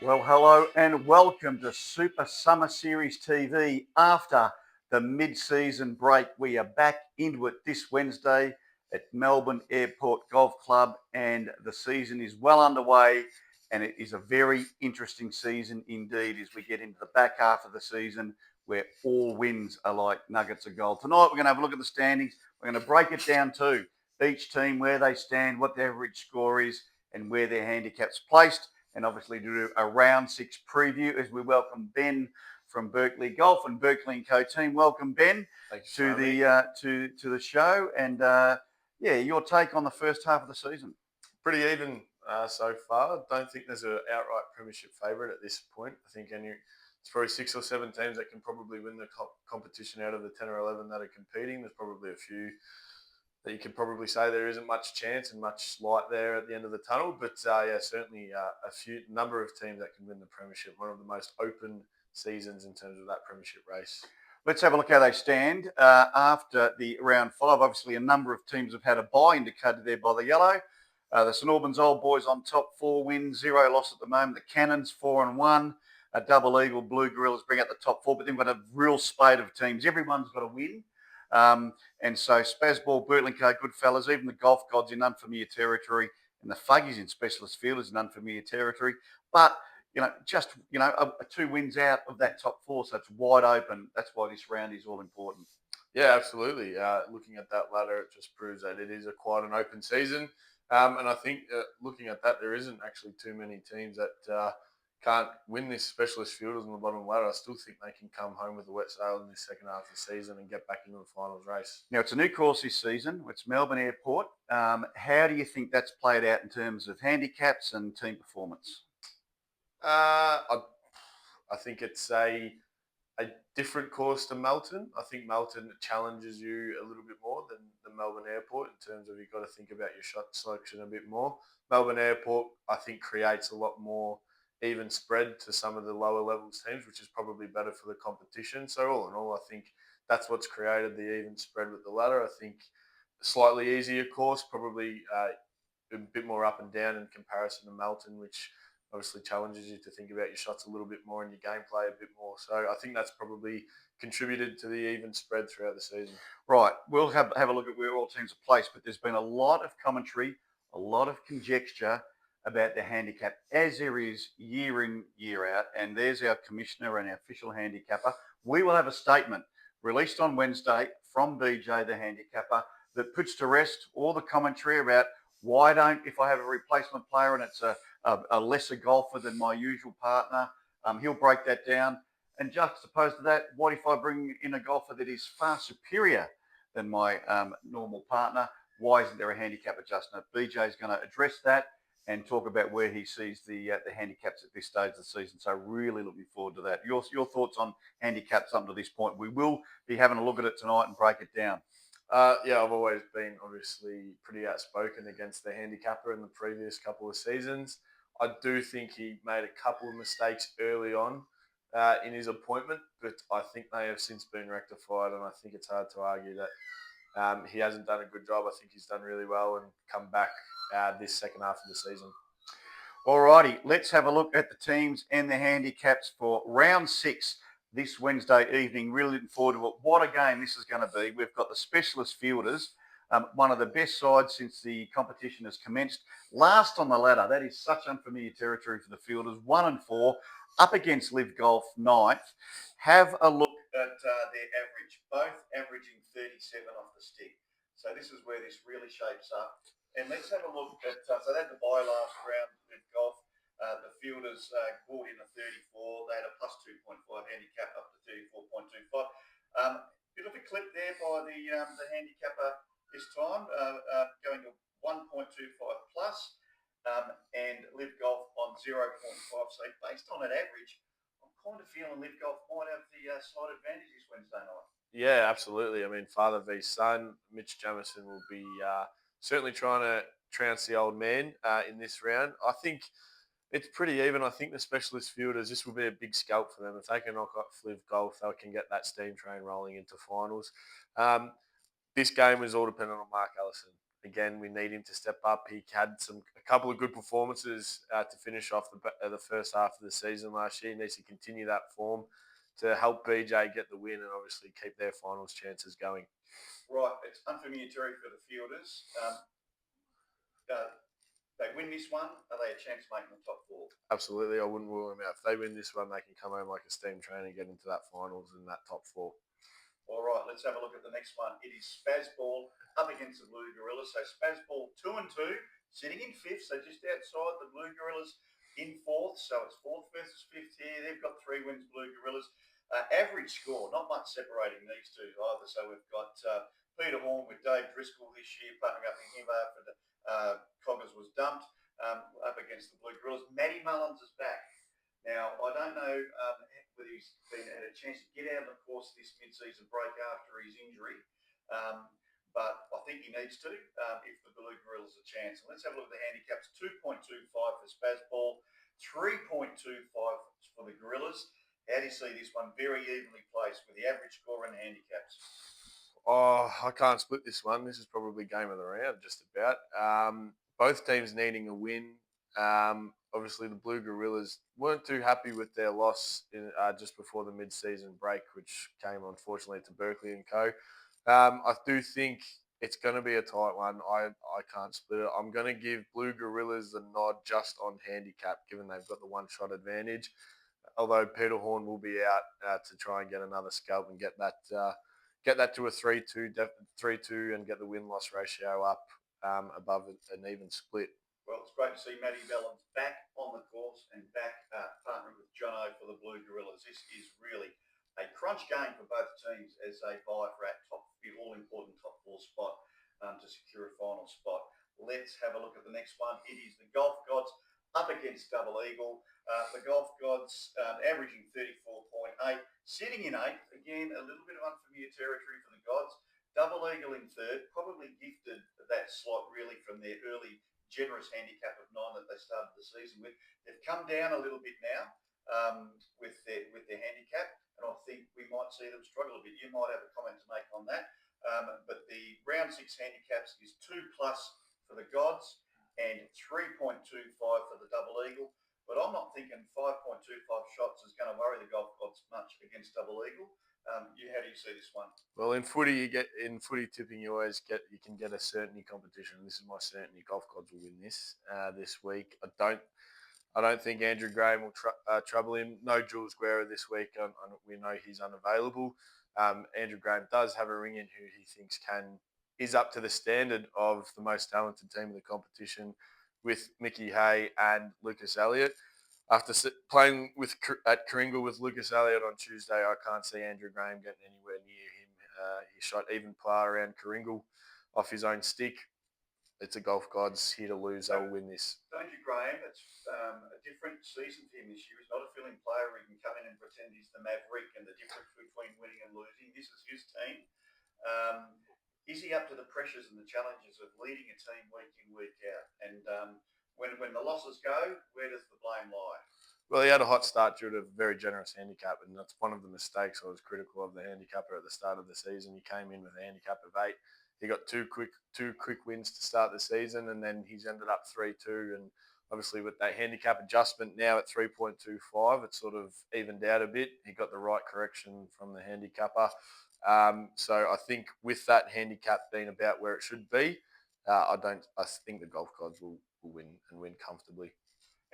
Well, hello and welcome to Super Summer Series TV. After the mid-season break, we are back into it this Wednesday at Melbourne Airport Golf Club, and the season is well underway, and it is a very interesting season indeed as we get into the back half of the season where all wins are like nuggets of gold. Tonight, we're going to have a look at the standings. We're going to break it down to each team, where they stand, what their average score is, and where their handicap's placed, and obviously do a round six preview as we welcome Ben from Berkeley Golf and Berkeley & Co team. Welcome, Ben, to the show, and your take on the first half of the season. Pretty even so far. Don't think there's an outright premiership favourite at this point. I think it's probably 6 or 7 teams that can probably win the competition out of the 10 or 11 that are competing. There's probably a few that you could probably say there isn't much chance and much light there at the end of the tunnel. But certainly a number of teams that can win the premiership. One of the most open seasons in terms of that premiership race. Let's have a look how they stand after the round 5. Obviously, a number of teams have had a bye, indicated there by the yellow. The St Albans Old Boys on top, 4 wins, 0 loss at the moment. The Cannons 4-1. A Double Eagle, Blue Gorillas bring out the top 4, but then we've got a real spate of teams. Everyone's got a win. And so Spazball, Bertling-Co, Goodfellas, even the Golf Gods in unfamiliar territory, and the Fuggies in Specialist Fielders in unfamiliar territory. But, 2 wins out of that top 4, so it's wide open. That's why this round is all important. Yeah, absolutely. Looking at that ladder, it just proves that it is quite an open season. And I think looking at that, there isn't actually too many teams that can't win this specialist fielders on the bottom ladder. I still think they can come home with a wet sail in this second half of the season and get back into the finals race. Now, it's a new course this season. It's Melbourne Airport. How do you think that's played out in terms of handicaps and team performance? I think it's a different course to Melton. I think Melton challenges you a little bit more than the Melbourne Airport in terms of you've got to think about your shot selection a bit more. Melbourne Airport, I think, creates a lot more even spread to some of the lower levels teams, which is probably better for the competition. So all in all, I think that's what's created the even spread with the ladder. I think a slightly easier course, probably a bit more up and down in comparison to Melton, which obviously challenges you to think about your shots a little bit more and your gameplay a bit more. So I think that's probably contributed to the even spread throughout the season. Right. We'll have a look at where all teams are placed, but there's been a lot of commentary, a lot of conjecture about the handicap, as there is year in, year out. And there's our commissioner and our official handicapper. We will have a statement released on Wednesday from BJ, the handicapper, that puts to rest all the commentary about why don't, if I have a replacement player and it's a lesser golfer than my usual partner, he'll break that down. And juxtaposed to that, what if I bring in a golfer that is far superior than my normal partner? Why isn't there a handicap adjustment? BJ is going to address that and talk about where he sees the handicaps at this stage of the season. So really looking forward to that. Your thoughts on handicaps up to this point? We will be having a look at it tonight and break it down. I've always been obviously pretty outspoken against the handicapper in the previous couple of seasons. I do think he made a couple of mistakes early on in his appointment, but I think they have since been rectified, and I think it's hard to argue that he hasn't done a good job. I think he's done really well and come back this second half of the season. Alrighty, let's have a look at the teams and the handicaps for round 6 this Wednesday evening. Really looking forward to it. What a game this is going to be. We've got the Specialist Fielders, one of the best sides since the competition has commenced. Last on the ladder, that is such unfamiliar territory for the Fielders. 1-4, up against Live Golf, 9th. Have a look at their average, both averaging 37 off the stick. So this is where this really shapes up. And let's have a look at, so they had the bye last round with golf. The Fielders brought in a 34. They had a plus 2.5 handicap up to 34.25. Bit of a clip there by the handicapper this time, going to 1.25 plus, and Live Golf on 0.5. So based on an average, I'm kind of feeling Live Golf might have the slight advantage this Wednesday night. Yeah, absolutely. I mean, father v son, Mitch Jamison will be certainly trying to trounce the old man in this round. I think it's pretty even. I think the Specialist Fielders, this will be a big scalp for them. If they can knock off Live Golf, they can get that steam train rolling into finals. This game was all dependent on Mark Allison. again, we need him to step up. He had a couple of good performances to finish off the first half of the season last year. He needs to continue that form to help BJ get the win and obviously keep their finals chances going. Right, it's unfamiliar territory for the fielders. They win this one, are they a chance of making the top four? Absolutely, I wouldn't rule them out. If they win this one, they can come home like a steam train and get into that finals and that top four. All right, let's have a look at the next one. It is Spazball up against the Blue Gorillas. So Spazball 2-2, sitting in fifth, so just outside the Blue Gorillas in fourth. So it's fourth versus fifth here. They've got 3 wins, Blue Gorillas. Average score, not much separating these two either. So we've got Peter Horn with Dave Driscoll this year, partnering up in him after Coggers was dumped, up against the Blue Gorillas. Matty Mullins is back. Now, I don't know whether he's had a chance to get out of the course of this mid-season break after his injury, but I think he needs to if the Blue Gorillas a chance. And let's have a look at the handicaps. 2.25 for Spazball, 3.25 for the Gorillas. How do you see this one? Very evenly placed with the average score and handicaps. Oh, I can't split this one. This is probably game of the round, just about. Both teams needing a win. Obviously, the Blue Gorillas weren't too happy with their loss just before the mid-season break, which came, unfortunately, to Berkeley and Co. I do think it's going to be a tight one. I can't split it. I'm going to give Blue Gorillas the nod just on handicap, given they've got the one-shot advantage. Although Peter Horn will be out to try and get another scalp and get that to a 3-2, 3-2 and get the win-loss ratio up above an even split. Well, it's great to see Matty Mullins back on the course and back partnering with Jono for the Blue Gorillas. This is really a crunch game for both teams as they vie for that all-important top four spot to secure a final spot. Let's have a look at the next one. It is the Golf Gods up against Double Eagle. The Golf Gods averaging 34.8, sitting in eighth. Again, a little bit of unfamiliar territory for the Gods. Double Eagle in third, probably gifted that slot really from their early generous handicap of 9 that they started the season with. They've come down a little bit now with their handicap, and I think we might see them struggle a bit. You might have a comment to make on that. But the round 6 handicaps is 2+ for the Gods and 3.25 for the Double Eagle. But I'm not thinking 5.25 shots is going to worry the Golf Gods much against Double Eagle. How do you see this one? Well, in footy tipping, you can get a certainty competition. This is my certainty. Golf Gods will win this week. I don't think Andrew Graham will trouble him. No Jules Guerra this week. We know he's unavailable. Andrew Graham does have a ring in who he thinks is up to the standard of the most talented team in the competition, with Mickey Hay and Lucas Elliott. After playing at Kringle with Lucas Elliott on Tuesday, I can't see Andrew Graham getting anywhere near him. He shot even par around Kringle off his own stick. It's a Golf Gods here to lose. They'll win this. Andrew Graham, it's a different season for him this year. He's not a filling player who can come in and pretend he's the maverick and the difference between winning and losing. This is his team. Is he up to the pressures and the challenges of leading a team week in, week out? And when the losses go, where does the blame lie? Well, he had a hot start due to a very generous handicap, and that's one of the mistakes I was critical of the handicapper at the start of the season. He came in with a handicap of 8. He got two quick wins to start the season, and then he's ended up 3-2. And obviously, with that handicap adjustment now at 3.25, it's sort of evened out a bit. He got the right correction from the handicapper. So I think with that handicap being about where it should be, I think the Golf Gods will win and win comfortably.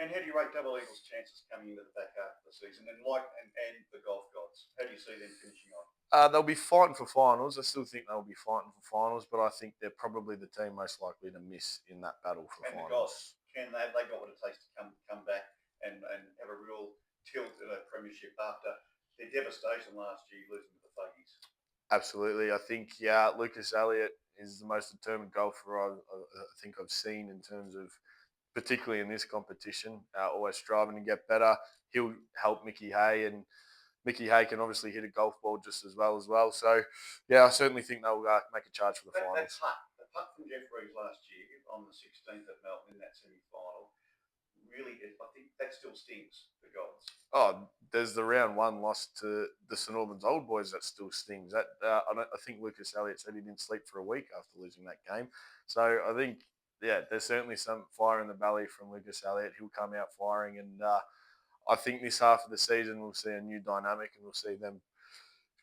And how do you rate Double Eagle's chances coming into the back half of the season? And the Golf Gods, how do you see them finishing on? They'll be fighting for finals. I still think they'll be fighting for finals, but I think they're probably the team most likely to miss in that battle for and finals. The Gods, they got what it takes to come back and have a real tilt in a premiership after their devastation last year, losing to the Thuggies? Absolutely. I think, Lucas Elliott is the most determined golfer I think I've seen in terms of, particularly in this competition, always striving to get better. He'll help Mickey Hay, and Mickey Hay can obviously hit a golf ball just as well. So, I certainly think they'll make a charge for the finals. The putt from Jeff Reeves last year on the 16th at Melbourne in that semi-final really, I think that still stings the gods. Oh, there's the round one loss to the St Albans Old Boys that still stings. That I think Lucas Elliott said he didn't sleep for a week after losing that game. So I think, yeah, there's certainly some fire in the belly from Lucas Elliott. He'll come out firing, and I think this half of the season we'll see a new dynamic, and we'll see them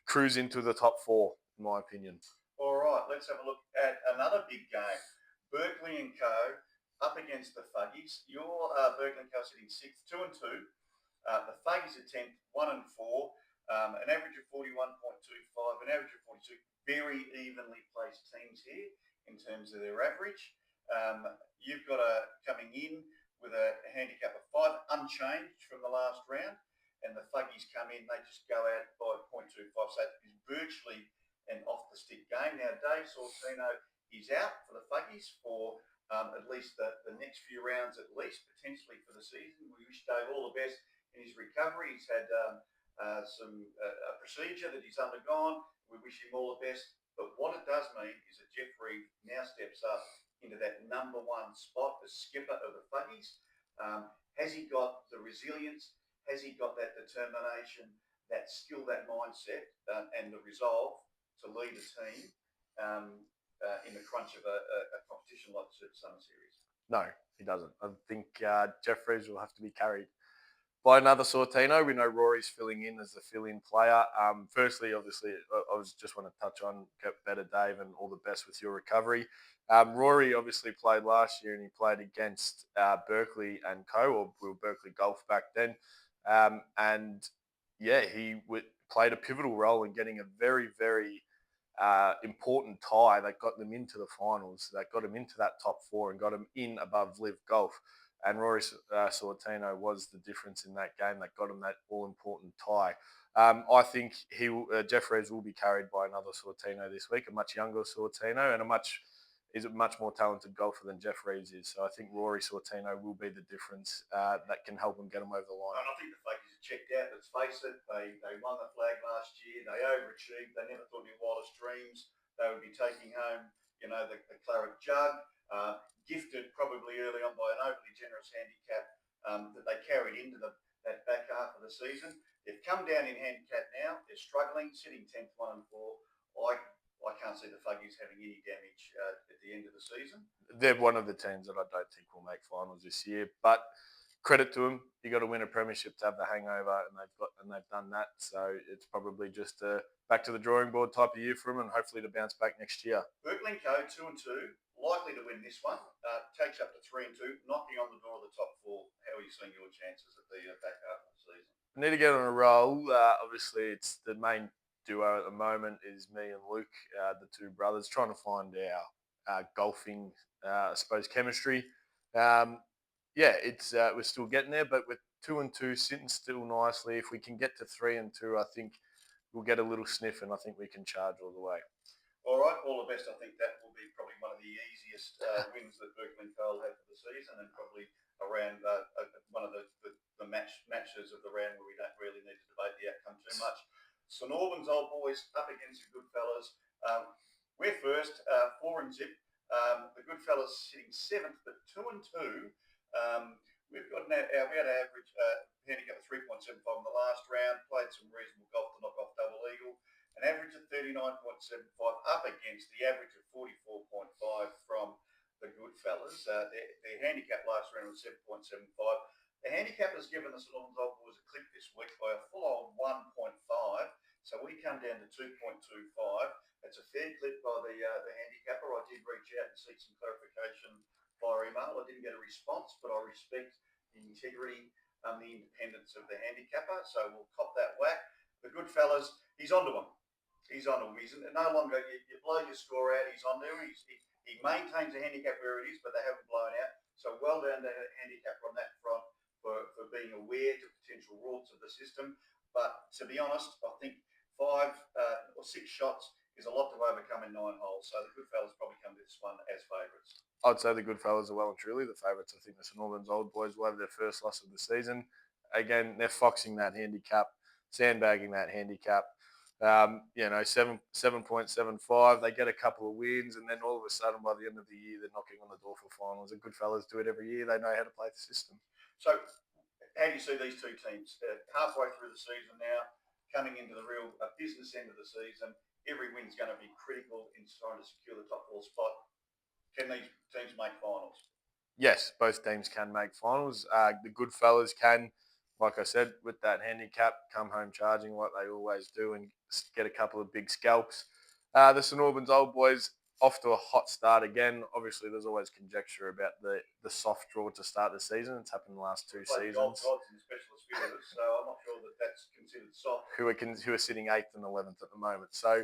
cruise into the top four, in my opinion. All right, let's have a look at another big game. Berkeley and Co. up against the Fuggies. Your Berkeley and Co. sitting sixth, 2-2. The Fuggies are 10th, 1-4. An average of 41.25, an average of 42. Very evenly placed teams here in terms of their average. You've got coming in with a handicap of 5, unchanged from the last round. And the Fuggies come in, they just go out by 0.25. So it's virtually an off-the-stick game. Now, Dave Sortino is out for the Fuggies for at least the next few rounds, at least, potentially for the season. We wish Dave all the best in his recovery. He's had a procedure that he's undergone. We wish him all the best. But what it does mean is that Jeff Reeve now steps up into that number one spot as skipper of the Fuggies. Has he got the resilience? Has he got that determination, that skill, that mindset, and the resolve to lead a team in the crunch of a competition like the Super Summer Series? No, he doesn't. I think Jeff Reeves will have to be carried by another Sortino. We know Rory's filling in as the fill-in player. Firstly, obviously, I just want to touch on get better, Dave, and all the best with your recovery. Rory obviously played last year, and he played against Berkeley and Co. or Berkeley Golf back then. And yeah, he played a pivotal role in getting a very, very important tie that got them into the finals, that got him into that top four and got him in above Live Golf. And Rory Sortino was the difference in that game that got him that all-important tie. I think Jeff Reeves will be carried by another Sortino this week, a much younger Sortino, and is a much more talented golfer than Jeff Reeves is. So I think Rory Sortino will be the difference that can help him get him over the line. And I think the Fuggies are checked out. Let's face it, they won the flag last year. They overachieved. They never thought in their wildest dreams they would be taking home, the claret jug. Gifted probably early on by an overly generous handicap that they carried into that back half of the season. They've come down in handicap now. They're struggling, sitting 10th, 1-4. I can't see the Fuggies having any damage at the end of the season. They're one of the teams that I don't think will make finals this year, but credit to them. You got to win a premiership to have the hangover, and they've done that. So it's probably just a back to the drawing board type of year for them, and hopefully to bounce back next year. Berkeley and Co. 2-2, likely to win this one. Takes up to 3-2, knocking on the door of the top four. How are you seeing your chances at the back half of the season? I need to get on a roll. Obviously, it's the main duo at the moment is me and Luke, the two brothers, trying to find our golfing, I suppose, chemistry. We're still getting there, but with 2-2 sitting still nicely. If we can get to 3-2, I think we'll get a little sniff, and I think we can charge all the way. All right, all the best. I think that will be probably one of the easiest wins that Berkeley and Co. will have for the season, and probably around one of the matches of the round where we don't really need to debate the outcome too much. St Albans Old Boys up against the Goodfellas. We're first, 4-zip. The Goodfellas sitting 7th, but 2-2. We've got we had an average handicap of 3.75 in the last round. Played some reasonable golf to knock off double eagle. An average of 39.75 up against the average of 44.5 from the Goodfellas. Their handicap last round was 7.75. The handicap has given the St Albans Old Boys a clip this week by a full on 1.5. So we come down to 2.25. It's a fair clip by the handicapper. I did reach out and seek some clarification via email. I didn't get a response, but I respect the integrity and the independence of the handicapper. So we'll cop that whack. The Goodfellas, he's onto them. He's no longer, you blow your score out, he's on there. He maintains the handicap where it is, but they haven't blown out. So well done to the handicapper on that front for being aware to potential rorts of the system. But to be honest, I think 5 or 6 shots is a lot to overcome in 9 holes. So the Goodfellas probably come to this one as favourites. I'd say the Goodfellas are well and truly the favourites. I think the St Albans Old Boys will have their first loss of the season. Again, they're foxing that handicap, sandbagging that handicap. 7.75. They get a couple of wins, and then all of a sudden, by the end of the year, they're knocking on the door for finals. The Goodfellas do it every year. They know how to play the system. So, how do you see these two teams halfway through the season now, coming into the real business end of the season? Every win's going to be critical in trying to secure the top four spot. Can these teams make finals? Yes, both teams can make finals. The good fellas can, like I said, with that handicap, come home charging like they always do and get a couple of big scalps. The St Albans old boys off to a hot start again. Obviously, there's always conjecture about the soft draw to start the season. It's happened the last two Played the Gold seasons. Gods and the specialist fielders, so I'm not sure that that's considered soft. Who are sitting 8th and 11th at the moment. So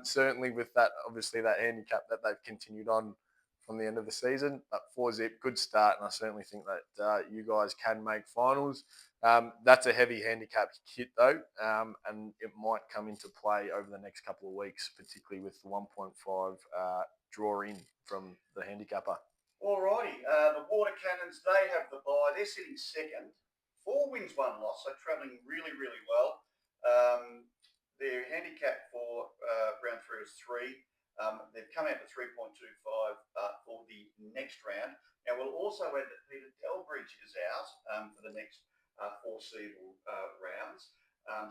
certainly with that, obviously that handicap that they've continued on from the end of the season. But 4-zip, good start, and I certainly think that you guys can make finals. That's a heavy handicap hit though, and it might come into play over the next couple of weeks, particularly with the 1.5 draw in from the handicapper. Alrighty, the Water Cannons, they have the bye. They're sitting second. 4 wins, 1 loss, so travelling really, really well. Their handicap for round 3 is 3. They've come out to 3.25 for the next round. Now, we'll also add that Peter Delbridge is out for the next 4 seedable rounds.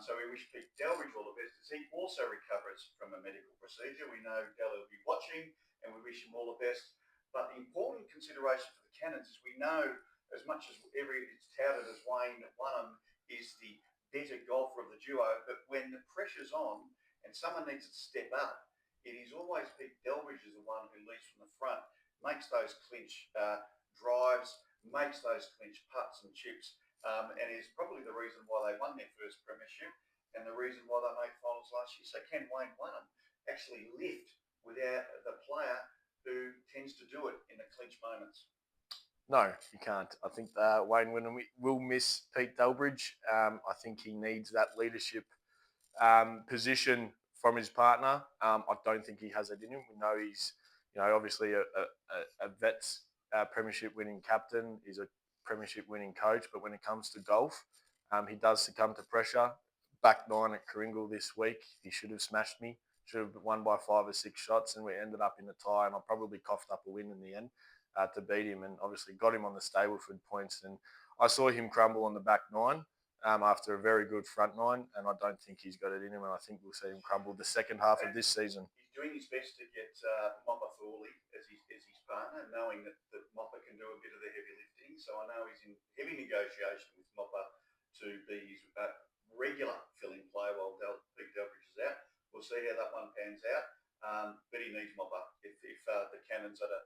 So we wish Pete Delbridge all the best as he also recovers from a medical procedure. We know Del will be watching and we wish him all the best. But the important consideration for the Cannons is we know as much as it's touted as Wayne Wunham is the better golfer of the duo, but when the pressure's on and someone needs to step up, it is always Pete Delbridge is the one who leads from the front, makes those clinch drives, makes those clinch putts and chips, and is probably the reason why they won their first premiership and the reason why they made finals last year. So can Wayne Wunham actually lift without the player who tends to do it in the clinch moments? No, you can't. I think Wayne Wyndham will miss Pete Delbridge. I think he needs that leadership position from his partner. I don't think he has it in him. We know he's, obviously a vets premiership winning captain. He's a premiership winning coach. But when it comes to golf, he does succumb to pressure. Back 9 at Kringle this week. He should have smashed me. Should have won by 5 or 6 shots, and we ended up in a tie. And I probably coughed up a win in the end to beat him, and obviously got him on the Stableford points. And I saw him crumble on the back 9 after a very good front 9, and I don't think he's got it in him. And I think we'll see him crumble the second half of this season. He's doing his best to get Mopper Thorley as his partner, knowing that Mopper can do a bit of the heavy lifting. So I know he's in heavy negotiation with Mopper to be his regular fill-in player while Pete Delbridge is out. We'll see how that one pans out. But he needs Mopper if the Cannons are to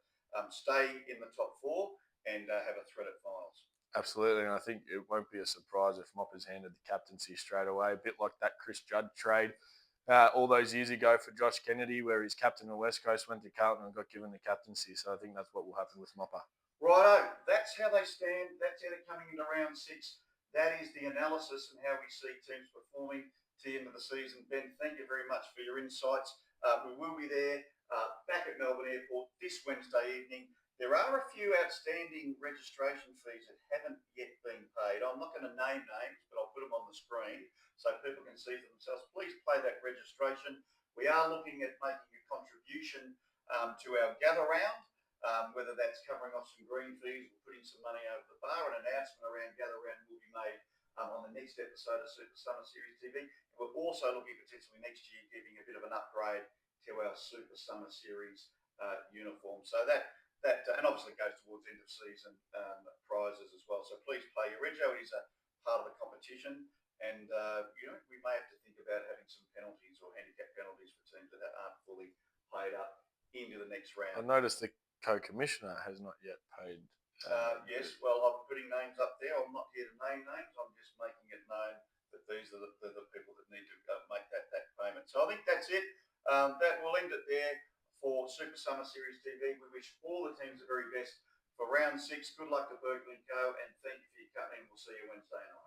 stay in the top 4 and have a threat at finals. Absolutely, and I think it won't be a surprise if Mopper's handed the captaincy straight away, a bit like that Chris Judd trade all those years ago for Josh Kennedy, where his captain of West Coast went to Carlton and got given the captaincy. So I think that's what will happen with Mopper. Righto, that's how they stand. That's how they're coming into round 6. That is the analysis and how we see teams performing to the end of the season. Ben, thank you very much for your insights. We will be there back at Melbourne Airport this Wednesday evening. There are a few outstanding registration fees that haven't yet been paid. I'm not going to name names, but I'll put them on the screen so people can see for themselves. Please pay that registration. We are looking at making a contribution to our gather round, whether that's covering off some green fees or putting some money over the bar. An announcement around gather round will be made on the next episode of Super Summer Series TV. And we're also looking potentially next year giving a bit of an upgrade to our Super Summer Series uniform. So that and obviously goes towards end of season prizes as well. So please play your rego. It is a part of the competition, and we may have to think about having some penalties or handicap penalties for teams that aren't fully played up into the next round. I noticed the co-commissioner has not yet paid. Yes, well, I'm putting names up there. I'm not here to name names. I'm just making it known that these are the people that need to make that payment. So I think that's it. That will end it there for Super Summer Series TV. We wish all the teams the very best for round 6. Good luck to Berkeley Co. And thank you for your company. We'll see you Wednesday night.